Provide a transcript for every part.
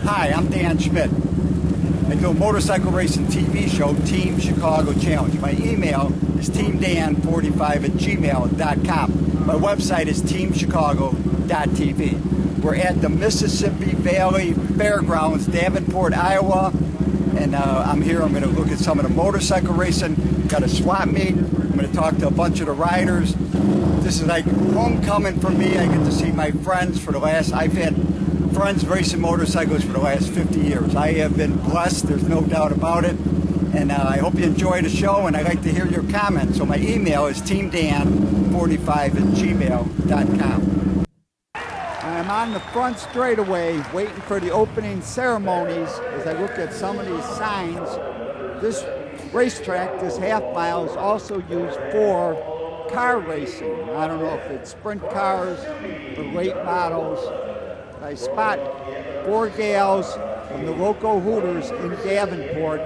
Hi, I'm Dan Schmitt. I do a motorcycle racing TV show, Team Chicago Challenge. My email is teamdan45@gmail.com. My website is teamchicago.tv. We're at the Mississippi Valley Fairgrounds, Davenport, Iowa. And I'm here. I'm going to look at some of the motorcycle racing. Got a swap meet. I'm going to talk to a bunch of the riders. This is like homecoming for me. I get to see my friends for the last... I've had friends racing motorcycles for the last 50 years. I have been blessed, there's no doubt about it. And I hope you enjoy the show, and I'd like to hear your comments. So my email is teamdan45@gmail.com. I'm on the front straightaway waiting for the opening ceremonies as I look at some of these signs. This racetrack, this half mile, is also used for car racing. I don't know if it's sprint cars or late models. I spot 4 gals from the local Hooters in Davenport.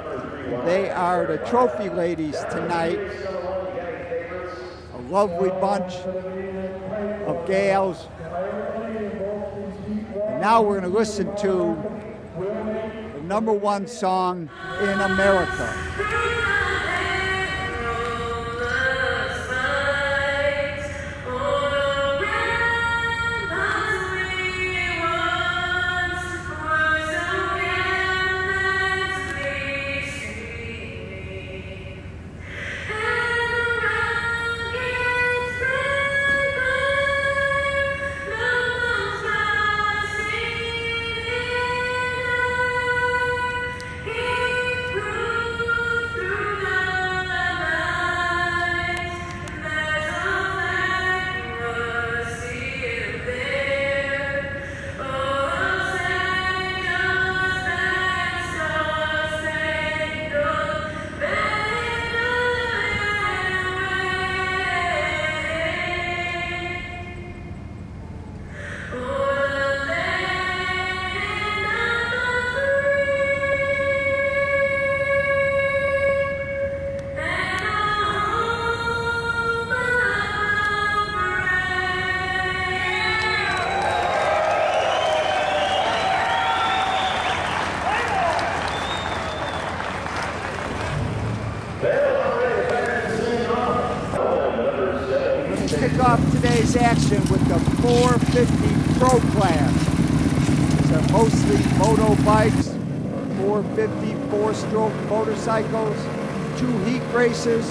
They are the trophy ladies tonight. A lovely bunch of gals. And now we're going to listen to the #1 song in America. Kick off today's action with the 450 Pro class. These are mostly moto bikes, 450 4-stroke motorcycles, 2 heat races.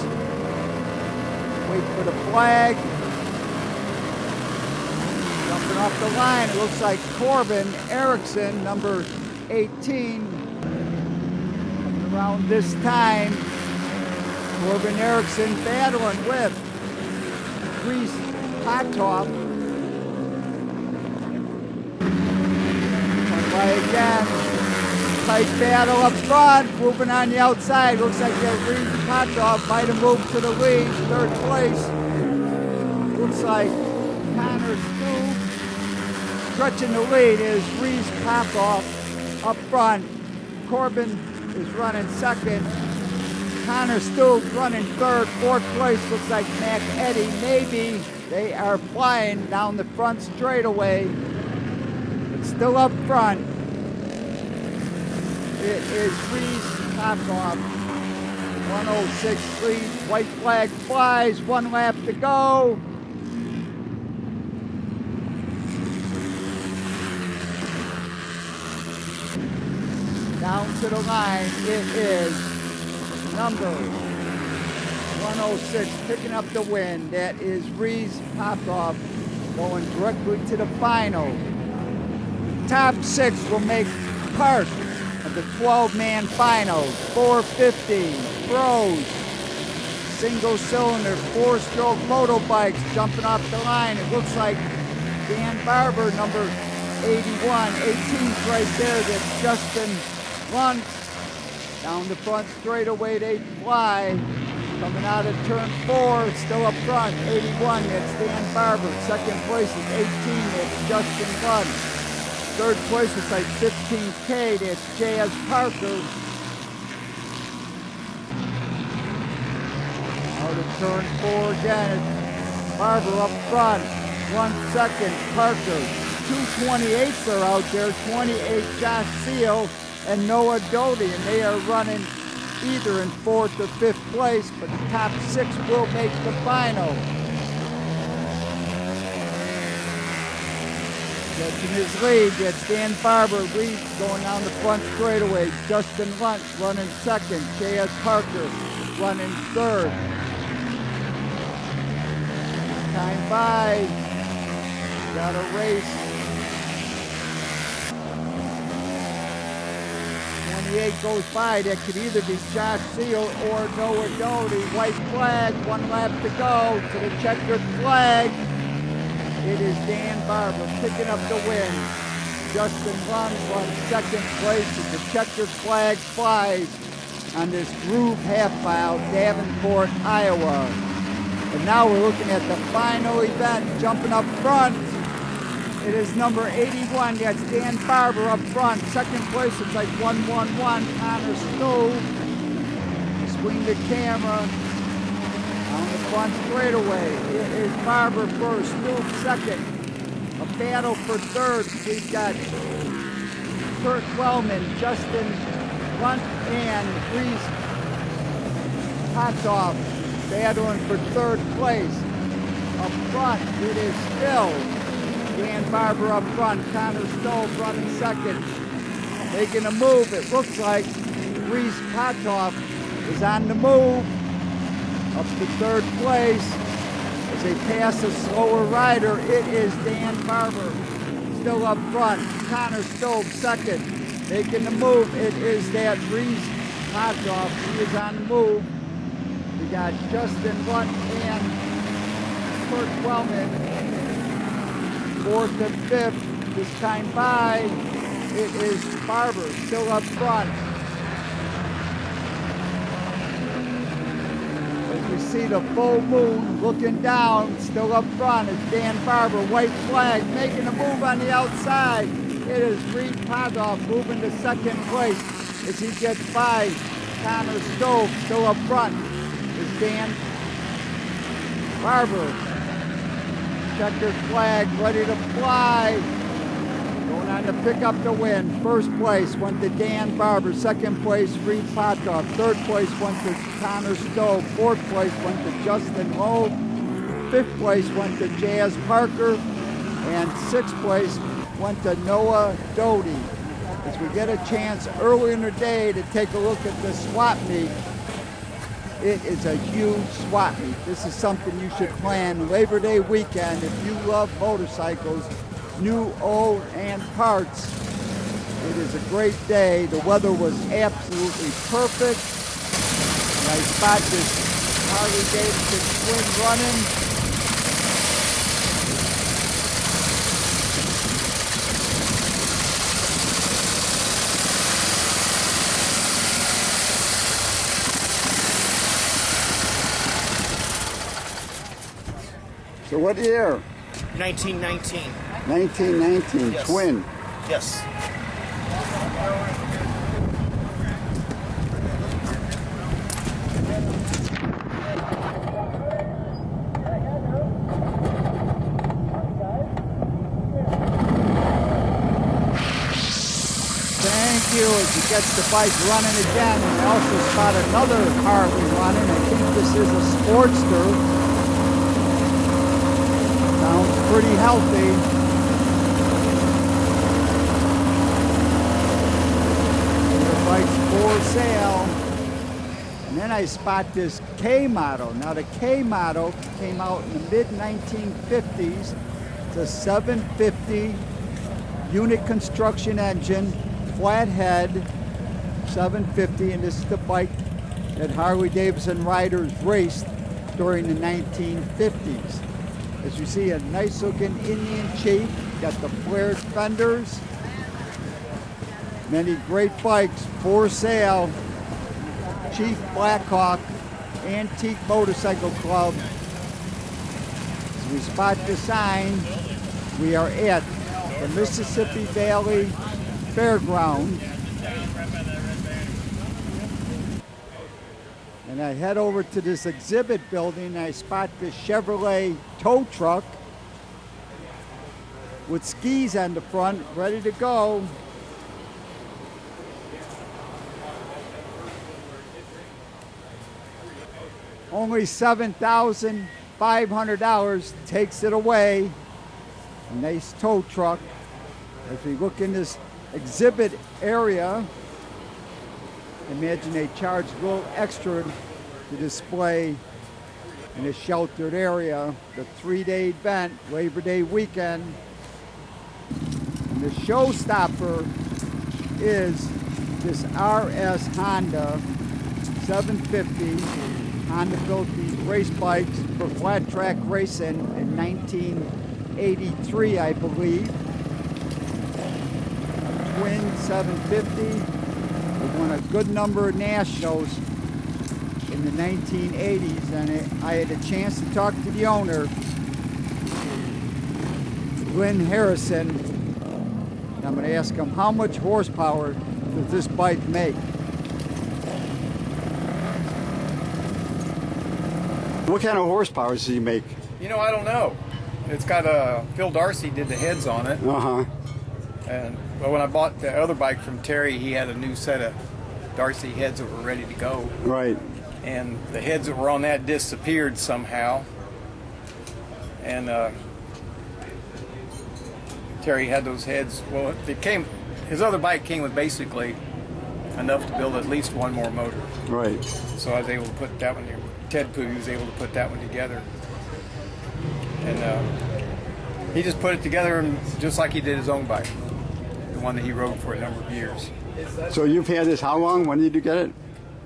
Wait for the flag. Jumping off the line, it looks like Corbin Erickson, number 18. Coming around this time, Corbin Erickson battling with Reese Hottoff. One way again. Tight battle up front. Moving on the outside. Looks like Reese Hottoff might have moved to the lead. 3rd place. Looks like Connor Stu stretching the lead is Reese Hottoff up front. Corbin is running 2nd. Connor Stu running 3rd, 4th place looks like Mac Eddy. Maybe they are flying down the front straightaway. But still up front. It is Reese Hottoff. 106 lead. White flag flies. 1 lap to go. Down to the line. It is number 106 picking up the win. That is Reese Hottoff going directly to the final. Top 6 will make part of the 12-man final. 450 pros, single cylinder, 4-stroke motorbikes jumping off the line. It looks like Dan Barber, number 81, 18th right there. That's Justin Luntz. Down the front straightaway they fly. Coming out of turn 4, still up front, 81, that's Dan Barber. 2nd place is 18, that's Justin Luntz. 3rd place is like 15K, that's Jazz Parker. Out of turn 4 again, it's Barber up front. 1 second, Parker. two 28s are out there, 28 Josh Seal and Noah Doty, and they are running either in 4th or 5th place, but the top 6 will make the final. Catching his lead, that's Dan Barber leads going down the front straightaway. Justin Lunt running 2nd. J.S. Parker running 3rd. Time by. Got a race. 28 goes by. That could either be Josh Seal or Noah Doty. White flag, 1 lap to go to the checkered flag. It is Dan Barber picking up the win. Justin Lund runs 2nd place as the checkered flag flies on this groove half mile, Davenport, Iowa. And now we're looking at the final event. Jumping up front, it is number 81. That's Dan Barber up front. 2nd place, it's like 1-1-1. Connor Stowe. Swing the camera. On the front straightaway, it is Barber first, Stowe 2nd. A battle for 3rd. We've got Kurt Wellman, Justin Lunt, and Reese Potoff battling for 3rd place. Up front, it is still Dan Barber up front. Connor Stowe running 2nd. Making a move, it looks like Reese Potoff is on the move. Up to 3rd place as they pass a slower rider. It is Dan Barber still up front. Connor Stowe 2nd. Making the move. It is that Reese Potoff. He is on the move. We got Justin Lunt and Kurt Wellman. 4th and 5th. This time by. It is Barber still up front. We see the full moon looking down, still up front is Dan Barber, white flag, making a move on the outside. It is Reed Potoff moving to 2nd place as he gets by Connor Stowe, still up front is Dan Barber. Checkered flag, ready to fly. Going on to pick up the win. 1st place went to Dan Barber. 2nd place, Reed Potoff. 3rd place went to Connor Stowe. 4th place went to Justin Lowe. 5th place went to Jazz Parker. And 6th place went to Noah Doty. As we get a chance early in the day to take a look at the swap meet, it is a huge swap meet. This is something you should plan Labor Day weekend if you love motorcycles. New, old, and parts. It is a great day. The weather was absolutely perfect. And I spot this Harley Davidson twin running. So what year? 1919. 1919, yes. Twin. Yes. Thank you. As he gets the bike running again, I also spot another Harley running. I think this is a Sportster. Sounds pretty healthy. Bike's for sale. And then I spot this K model. Now the K model came out in the mid-1950s. It's a 750 unit construction engine, flat head, 750, and this is the bike that Harley Davidson riders raced during the 1950s. As you see, a nice looking Indian Chief, got the flared fenders. Many great bikes for sale. Chief Blackhawk Antique Motorcycle Club. As we spot the sign, we are at the Mississippi Valley Fairgrounds. And I head over to this exhibit building and I spot this Chevrolet tow truck. with skis on the front, ready to go. Only $7,500 takes it away. A nice tow truck. As we look in this exhibit area, imagine they charge a little extra to display in a sheltered area. The 3-day event, Labor Day weekend. And the showstopper is this RS Honda 750. Honda built these race bikes for flat track racing in 1983, I believe. A twin 750. They won a good number of nationals in the 1980s, and I had a chance to talk to the owner, Linn Harrison. And I'm going to ask him, how much horsepower does this bike make? What kind of horsepower does he make? You know, I don't know. It's got Phil Darcy did the heads on it. And well, when I bought the other bike from Terry, he had a new set of Darcy heads that were ready to go. Right. And the heads that were on that disappeared somehow. And Terry had those heads. Well, his other bike came with basically enough to build at least one more motor. Right. So I was able to put that one here. Ted Pooh was able to put that one together. And he just put it together just like he did his own bike, the one that he rode for a number of years. So you've had this how long? When did you get it?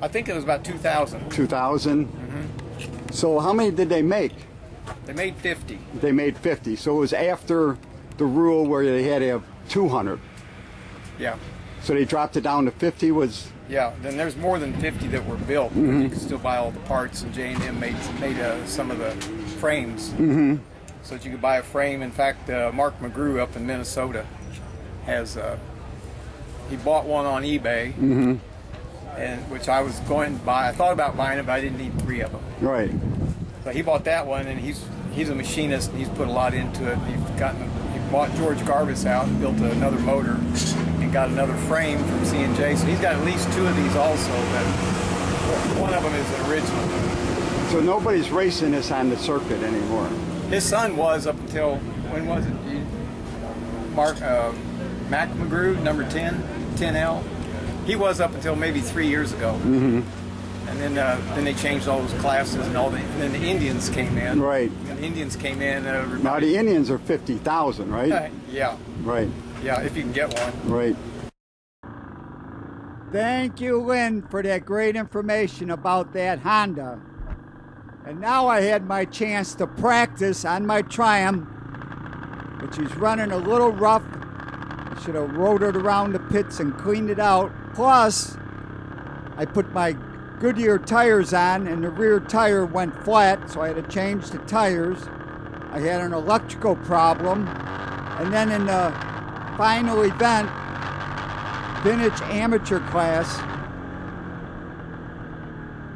I think it was about 2000. 2000? Mm-hmm. So how many did they make? They made 50. They made 50. So it was after the rule where they had to have 200. Yeah. So they dropped it down to 50 was... Yeah, then there's more than 50 that were built. Mm-hmm. You can still buy all the parts, and J&M made some of the frames, Mm-hmm. so that you could buy a frame. In fact, Mark McGrew up in Minnesota has he bought one on eBay, Mm-hmm. and which I was going to buy. I thought about buying it, but I didn't need 3 of them. Right. So he bought that one, and he's a machinist, and he's put a lot into it. He bought George Garvis out and built another motor and got another frame from C&J. So he's got at least 2 of these also, but one of them is an original. So nobody's racing this on the circuit anymore. His son was up until, when was it? Mac McGrew, number 10, 10L. He was up until maybe 3 years ago. Mm-hmm. And then they changed all those classes and and then the Indians came in. Right. And the Indians came in. Now the Indians are 50,000, right? Yeah. Right. Yeah, if you can get one. Right. Thank you, Linn, for that great information about that Honda. And now I had my chance to practice on my Triumph, which is running a little rough. I should have rode it around the pits and cleaned it out. Plus, I put my Goodyear tires on, and the rear tire went flat, so I had to change the tires. I had an electrical problem. And then in the final event, vintage amateur class,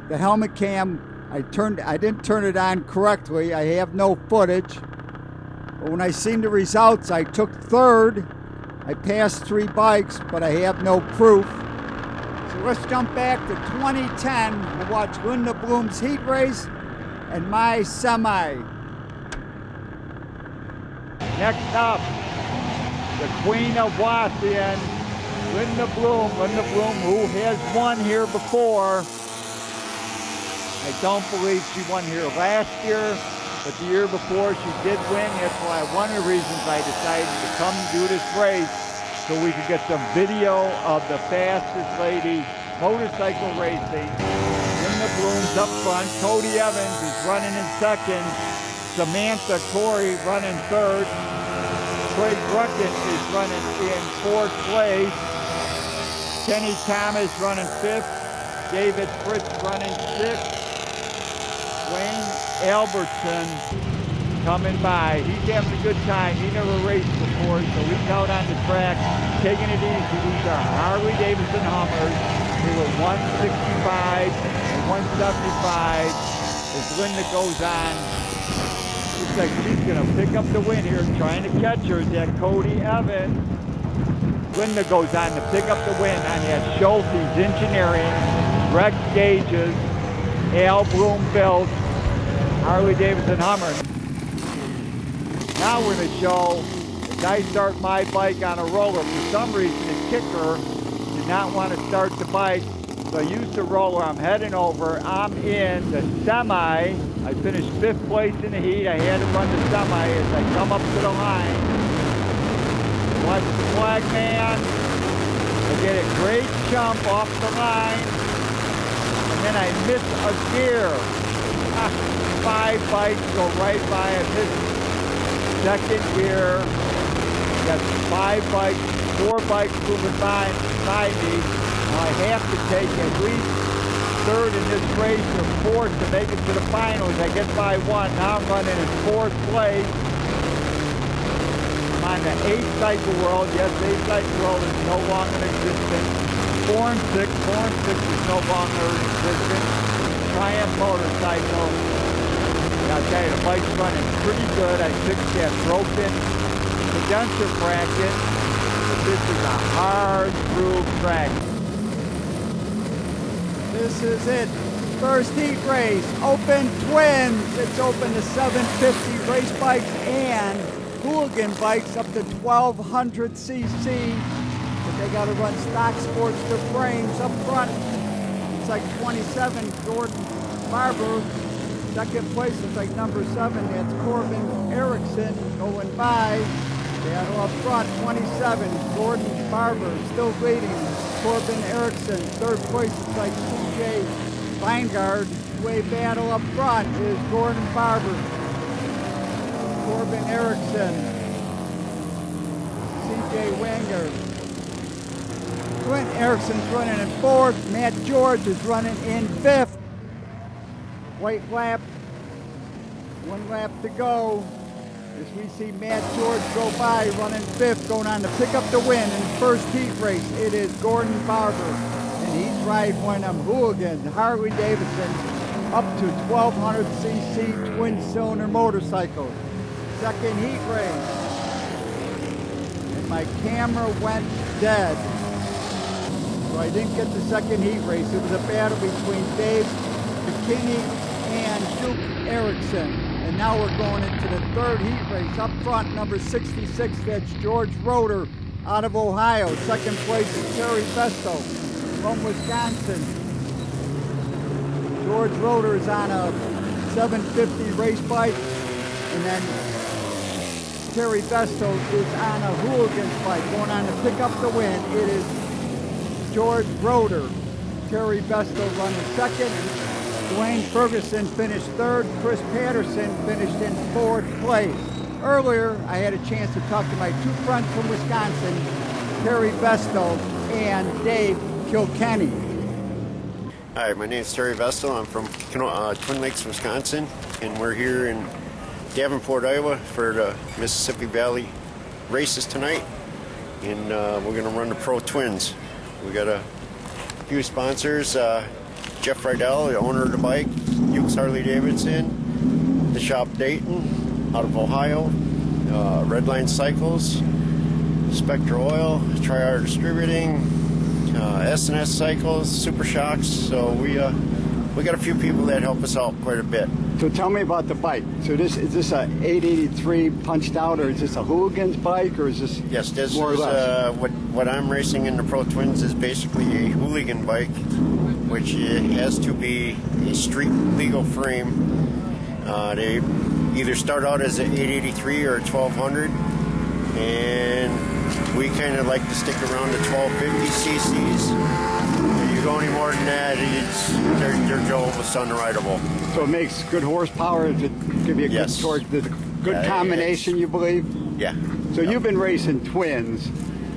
the helmet cam, I didn't turn it on correctly. I have no footage. But when I seen the results, I took 3rd. I passed 3 bikes, but I have no proof. So let's jump back to 2010 and watch Linda Bloom's heat race and my semi. Next up, the Queen of Lothian, Linda Bloom. Linda Bloom, who has won here before. I don't believe she won here last year, but the year before she did win. That's why one of the reasons I decided to come do this race, so we could get some video of the fastest lady motorcycle racing. Linda Bloom's up front. Cody Evans is running in 2nd. Samantha Corey running 3rd. Craig Ruckett is running in 4th place. Kenny Thomas running 5th. David Fritz running 6th. Wayne Albertson coming by. He's having a good time. He never raced before, so he's out on the track, taking it easy. These are Harley Davidson Hummers. They were 165 and 175 as Linda goes on. She's looks like she's going to pick up the win here. Trying to catch her is that Cody Evans. Linda goes on to pick up the win on that Schulte's Engineering, Rex Gages, Al Bloomfield, Harley Davidson Hummer. Now we're going to show, as I start my bike on a roller, for some reason the kicker did not want to start the bike. So I used the roller, I'm heading over, I'm in the semi. I finished 5th place in the heat. I had to run the semi as I come up to the line. Watch the flag man. I get a great jump off the line. And then I miss a gear. 5 bikes go right by. I miss second gear. Got 5 bikes, 4 bikes moving by me. Now I have to take at least 3rd in this race or 4th to make it to the finals. I get by 1. Now I'm running in 4th place. I'm on the 8th cycle world. Yes, 8th cycle world is no longer in existence. 4 and 6. 4 and 6 is no longer in existence. Triumph motorcycle. I'll tell you, the bike's running pretty good. I fixed that broken condenser bracket. But this is a hard groove track. This is it. First heat race. Open twins. It's open to 750 race bikes and Hooligan bikes up to 1200 cc. But they got to run stock Sportster frames up front. It's like 27, Jordan Barber. Second place is like number 7. That's Corbin Erickson going by. Battle up front, 27, Gordon Barber still leading. Corbin Erickson, 3rd place is like CJ Weingard. Way battle up front is Gordon Barber. Corbin Erickson, CJ Weingard. Clint Erickson's running in 4th. Matt George is running in 5th. White lap, 1 lap to go. As we see Matt George go by, running 5th, going on to pick up the win in the first heat race. It is Gordon Barber, and he's riding one of them Hooligan, Harley Davidson, up to 1200 cc twin-cylinder motorcycle. Second heat race, and my camera went dead, so I didn't get the second heat race. It was a battle between Dave Kilkenny and Duke Erickson. And now we're going into the 3rd heat race. Up front, number 66, that's George Roeder out of Ohio. Second place is Terry Vestal from Wisconsin. George Roeder is on a 750 race bike. And then Terry Vestal is on a Hooligan bike, going on to pick up the win. It is George Roeder. Terry Vestal running 2nd. Dwayne Ferguson finished 3rd. Chris Patterson finished in 4th place. Earlier, I had a chance to talk to my 2 friends from Wisconsin, Terry Vestal and Dave Kilkenny. Hi, my name is Terry Vestal. I'm from Twin Lakes, Wisconsin, and we're here in Davenport, Iowa for the Mississippi Valley races tonight. And we're going to run the Pro Twins. We got a few sponsors. Jeff Rydell, the owner of the bike, Hughes Harley Davidson, the shop Dayton out of Ohio, Redline Cycles, Spectra Oil, Tri-R Distributing, S&S Cycles, Super Shocks. So we got a few people that help us out quite a bit. So tell me about the bike. So is this a 883 punched out, or is this a Hooligan's bike, or is this? Yes, this more is or less? what I'm racing in the Pro Twins is basically a Hooligan bike, which has to be a street legal frame. They either start out as an 883 or a 1200, and we kind of like to stick around the 1250 cc's. If you go any more than that, they're almost unrideable. So it makes good horsepower to give you a Yes. good torque, the good combination, you believe? Yeah. So you've been racing twins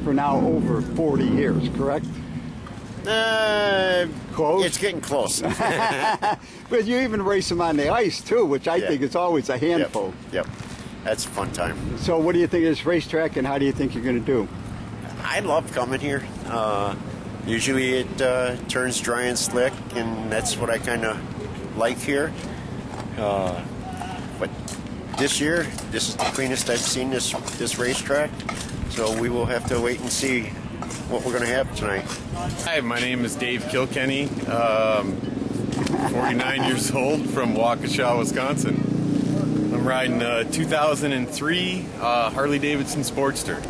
for now over 40 years, correct? Close? It's getting close. But you even race them on the ice too, which I think is always a handful. Yep. That's a fun time. So what do you think of this racetrack, and how do you think you're going to do? I love coming here. Usually it turns dry and slick, and that's what I kind of like here. But this year, this is the cleanest I've seen this racetrack. So we will have to wait and see what we're going to have tonight. Hi, my name is Dave Kilkenny, 49 years old from Waukesha, Wisconsin. I'm riding a 2003 Harley-Davidson Sportster.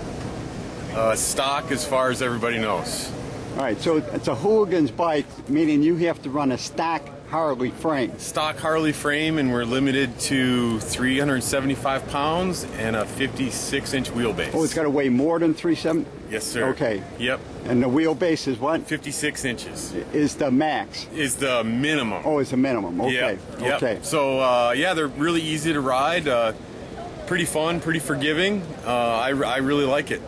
Stock as far as everybody knows. All right, so it's a Hooligan's bike, meaning you have to run a stock Harley frame. Stock Harley frame, and we're limited to 375 pounds and a 56-inch wheelbase. Oh, it's got to weigh more than 370? Yes, sir. Okay. Yep. And the wheelbase is what? 56 inches. Is the max? Is the minimum. Oh, it's the minimum. Okay. Yep. Okay. So, yeah, they're really easy to ride. Pretty fun, pretty forgiving. I really like it.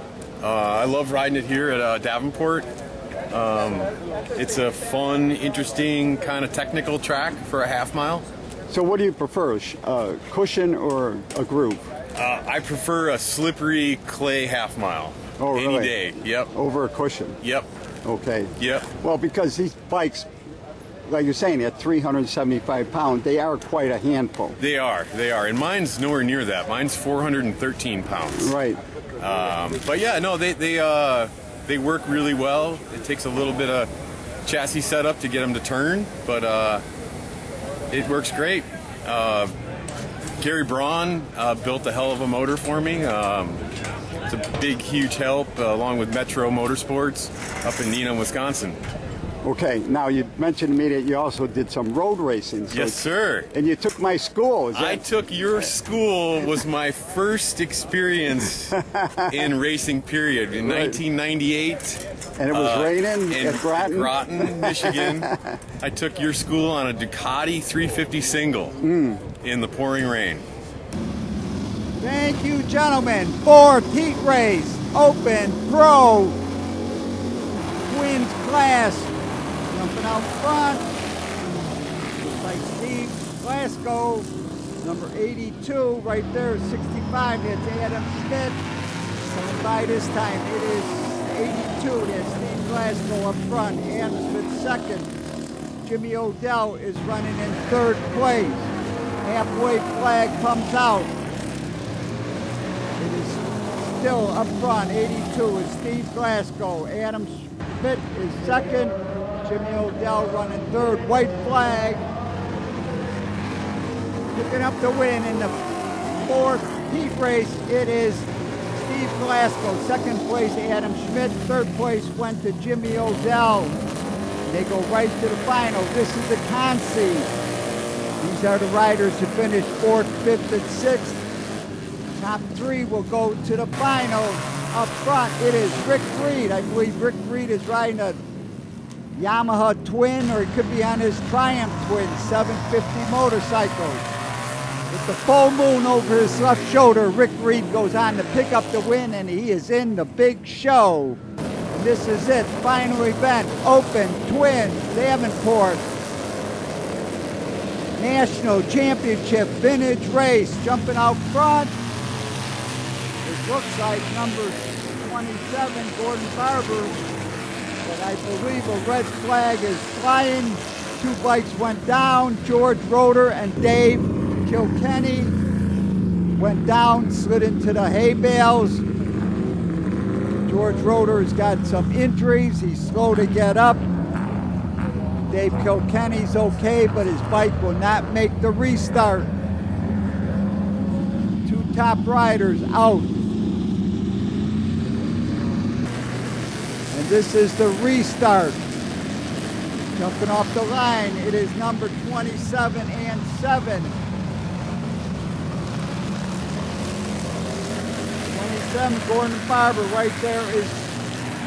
I love riding it here at Davenport. It's a fun, interesting, kind of technical track for a half mile. So what do you prefer, a cushion or a groove? I prefer a slippery clay half mile. Oh, really? Any day. Yep. Over a cushion? Yep. Okay. Yep. Well, because these bikes, like you're saying, at 375 pounds, they are quite a handful. They are. And mine's nowhere near that. Mine's 413 pounds. Right. But yeah, no, they work really well. It takes a little bit of chassis setup to get them to turn, but it works great. Gary Braun built a hell of a motor for me. It's a big, huge help, along with Metro Motorsports up in Neenah, Wisconsin. Okay, now you mentioned to me that you also did some road racing. So Yes, sir. And you took my school. Is that... I took your school, was my first experience in racing, period, in 1998. And it was raining in at Groton? Groton, Michigan. I took your school on a Ducati 350 single in the pouring rain. Thank you, gentlemen. Fourth heat race, Open Pro Twins class. Jumping out front, looks like Steve Glasgow, number 82, right there, 65. That's Adam Schmitt. Coming by this time, it is 82. That's Steve Glasgow up front. Adam Schmitt second. Jimmy Odell is running in third place. Halfway flag comes out. It is still up front. 82 is Steve Glasgow. Adam Schmitt is second. Jimmy Odell running third. White flag. Picking up the win in the fourth heat race. It is Steve Glasgow. Second place, Adam Schmitt. Third place went to Jimmy Odell. They go right to the final. This is the Consi. These are the riders who finished fourth, fifth, and sixth. Top three will go to the final. Up front, it is Rick Reed. I believe Rick Reed is riding a Yamaha Twin, or it could be on his Triumph Twin 750 motorcycle. With the full moon over his left shoulder, Rick Reed goes on to pick up the win, and he is in the big show. And this is it, final event, Open Twin Davenport National Championship Vintage Race. Jumping out front, it looks like number 27, Gordon Barber. But I believe a red flag is flying. Two bikes went down. George Roeder and Dave Kilkenny went down, slid into the hay bales. George Roeder has got some injuries. He's slow to get up. Dave Kilkenny's okay, but his bike will not make the restart. Two top riders out. And this is the restart. Jumping off the line, it is number 27 and 7. 27, Gordon Barber. Right there is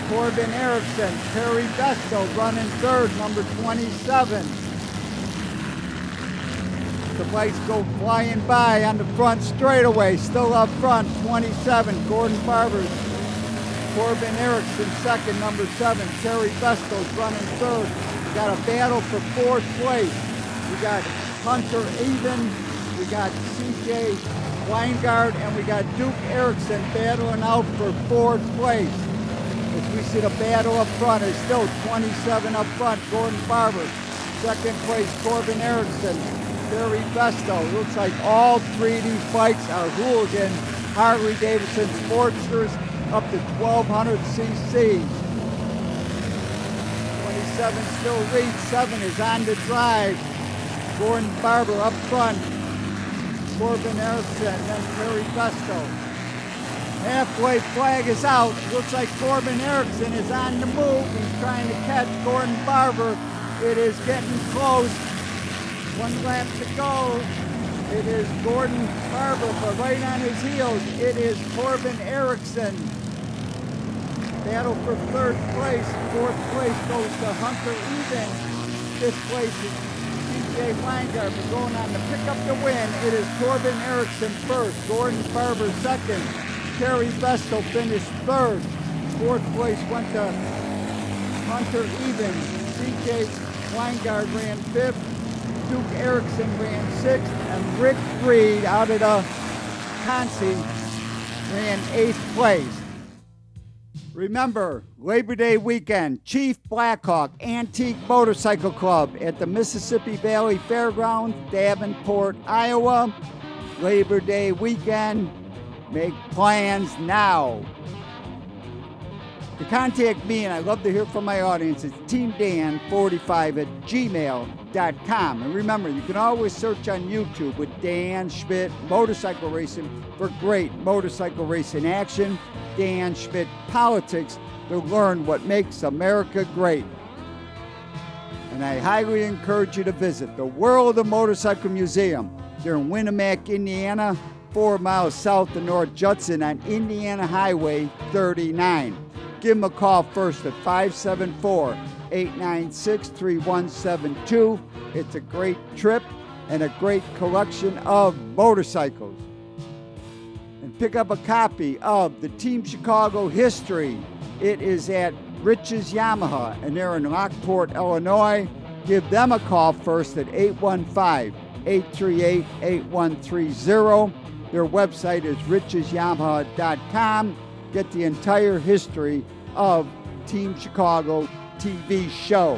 Corbin Erickson. Terry Vestal running third, number 27. The bikes go flying by on the front straightaway. Still up front, 27, Gordon Barber. Corbin Erickson second, number 7. Terry Vestal's running third. We got a battle for fourth place. We got Hunter Even, we got CJ Weingart, and we got Duke Erickson battling out for fourth place. As we see the battle up front, is still 27 up front, Gordon Barber. Second place, Corbin Erickson. Terry Vestal. Looks like all three of these bikes are Hooligan Harley Davidson Sportsters up to 1200 cc. 27 still leads. 7 is on the drive. Gordon Barber up front. Corbin Erickson, then Terry Vestal. Halfway flag is out. Looks like Corbin Erickson is on the move. He's trying to catch Gordon Barber. It is getting close. 1 lap to go. It is Gordon Barber, but right on his heels, it is Corbin Erickson. Battle for 3rd place. 4th place goes to Hunter Even. 5th place is TJ Weingart. We're going on to pick up the win. It is Corbin Erickson 1st, Gordon Barber 2nd, Terry Vestal finished 3rd. 4th place went to Hunter Even. TJ Weingart ran 5th. Duke Erickson ran 6th, and Rick Reed out of the Consi ran 8th place. Remember, Labor Day weekend, Chief Blackhawk Antique Motorcycle Club at the Mississippi Valley Fairgrounds, Davenport, Iowa. Labor Day weekend, make plans now. To contact me, and I love to hear from my audience, it's teamdan45@gmail.com. And remember, you can always search on YouTube with Dan Schmitt Motorcycle Racing for great motorcycle racing action. Dan Schmitt Politics to learn what makes America great. And I highly encourage you to visit the World of Motorcycle Museum. They're in Winamac, Indiana, 4 miles south of North Judson on Indiana Highway 39. Give them a call first at 574-896-3172. It's a great trip and a great collection of motorcycles. And pick up a copy of the Team Chicago history. It is at Rich's Yamaha, and they're in Lockport, Illinois. Give them a call first at 815-838-8130. Their website is richesyamaha.com. Get the entire history of Team Chicago TV show.